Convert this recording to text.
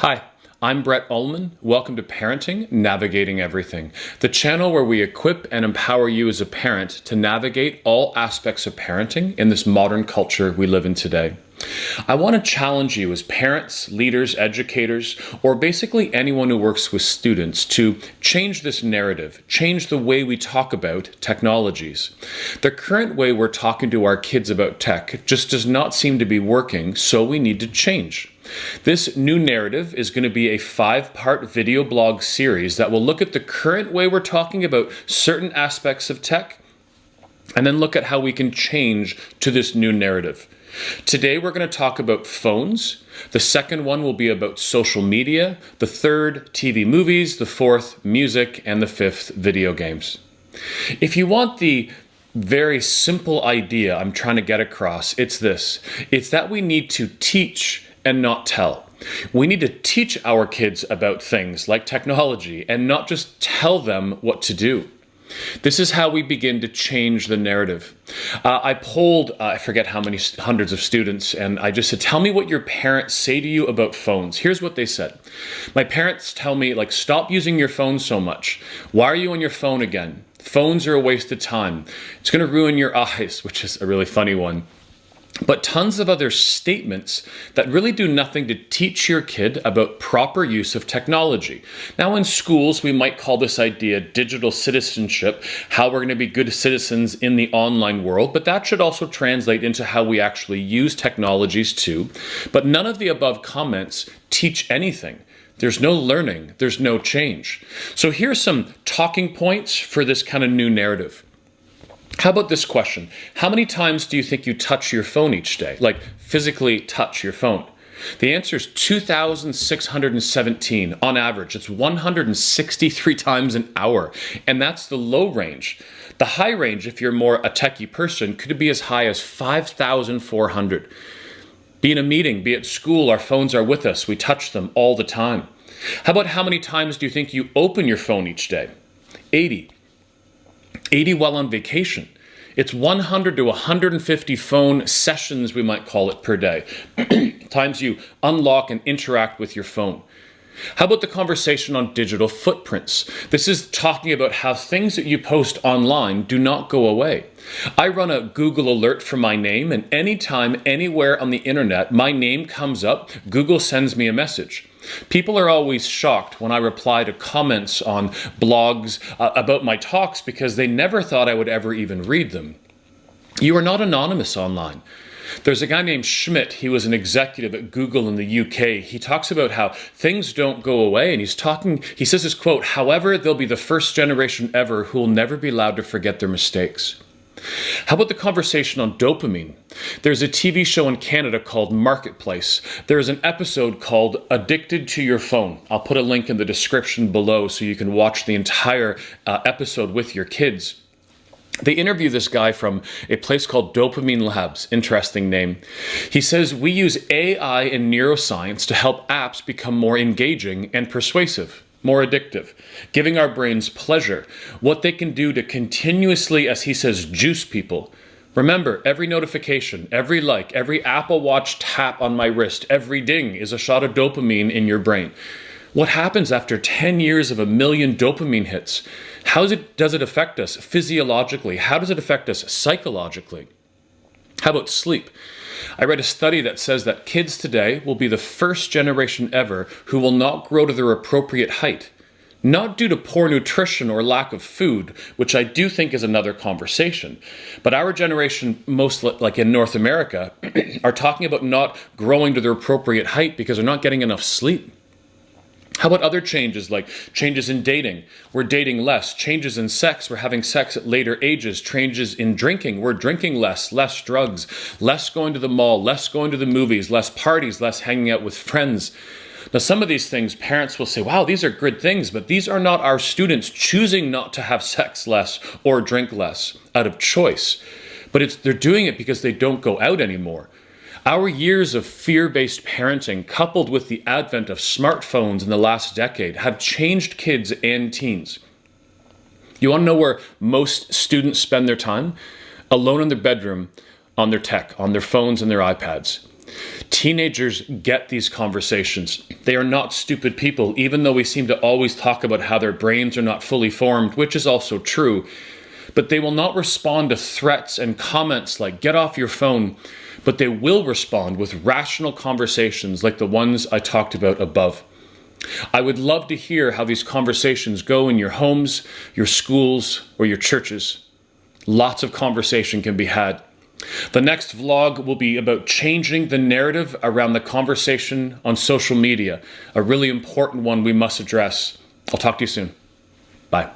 Hi, I'm Brett Ullman. Welcome to Parenting, Navigating Everything, the channel where we equip and empower you as a parent to navigate all aspects of parenting in this modern culture we live in today. I want to challenge you as parents, leaders, educators, or basically anyone who works with students to change this narrative, change the way we talk about technologies. The current way we're talking to our kids about tech just does not seem to be working, so we need to change. This new narrative is going to be a 5-part video blog series that will look at the current way we're talking about certain aspects of tech and then look at how we can change to this new narrative. Today we're going to talk about phones. The second one will be about social media, the third, TV movies, the fourth, music, and the fifth, video games. If you want the very simple idea I'm trying to get across, it's this. It's that we need to teach and not tell. We need to teach our kids about things like technology and not just tell them what to do. This is how we begin to change the narrative. I polled, I forget how many hundreds of students, and I just said, tell me what your parents say to you about phones. Here's what they said. My parents tell me, stop using your phone so much. Why are you on your phone again? Phones are a waste of time. It's going to ruin your eyes, which is a really funny one. But tons of other statements that really do nothing to teach your kid about proper use of technology. Now in schools, we might call this idea digital citizenship, how we're going to be good citizens in the online world, but that should also translate into how we actually use technologies too. But none of the above comments teach anything. There's no learning, there's no change. So here's some talking points for this kind of new narrative. How about this question? How many times do you think you touch your phone each day? Physically touch your phone? The answer is 2,617 on average. It's 163 times an hour. And that's the low range. The high range, if you're more a techie person, could be as high as 5,400. Be in a meeting, be at school, our phones are with us. We touch them all the time. How about how many times do you think you open your phone each day? 80. 80 while on vacation. It's 100 to 150 phone sessions, we might call it, per day. Times you unlock and interact with your phone. How about the conversation on digital footprints? This is talking about how things that you post online do not go away. I run a Google alert for my name, and anytime, anywhere on the internet, my name comes up, Google sends me a message. People are always shocked when I reply to comments on blogs about my talks because they never thought I would ever even read them. You are not anonymous online. There's a guy named Schmidt. He was an executive at Google in the UK. He talks about how things don't go away, and he says this quote, however, they'll be the first generation ever who will never be allowed to forget their mistakes. How about the conversation on dopamine? There's a TV show in Canada called Marketplace. There's an episode called Addicted to Your Phone. I'll put a link in the description below so you can watch the entire episode with your kids. They interview this guy from a place called Dopamine Labs, interesting name. He says, we use AI and neuroscience to help apps become more engaging and persuasive, more addictive, giving our brains pleasure, what they can do to continuously, as he says, juice people. Remember, every notification, every like, every Apple Watch tap on my wrist, every ding is a shot of dopamine in your brain. What happens after 10 years of 1 million dopamine hits? How does it affect us physiologically? How does it affect us psychologically? How about sleep? I read a study that says that kids today will be the first generation ever who will not grow to their appropriate height. Not due to poor nutrition or lack of food, which I do think is another conversation. But our generation, most like in North America, are talking about not growing to their appropriate height because they're not getting enough sleep. How about other changes, like changes in dating? We're dating less. Changes in sex, we're having sex at later ages. Changes in drinking, we're drinking less drugs, less going to the mall, less going to the movies, less parties, less hanging out with friends. Now, some of these things, parents will say, wow, these are good things, but these are not our students choosing not to have sex less or drink less out of choice. But they're doing it because they don't go out anymore. Our years of fear-based parenting, coupled with the advent of smartphones in the last decade, have changed kids and teens. You want to know where most students spend their time? Alone in their bedroom, on their tech, on their phones and their iPads. Teenagers get these conversations. They are not stupid people, even though we seem to always talk about how their brains are not fully formed, which is also true. But they will not respond to threats and comments like, get off your phone, but they will respond with rational conversations like the ones I talked about above. I would love to hear how these conversations go in your homes, your schools, or your churches. Lots of conversation can be had. The next vlog will be about changing the narrative around the conversation on social media, a really important one we must address. I'll talk to you soon. Bye.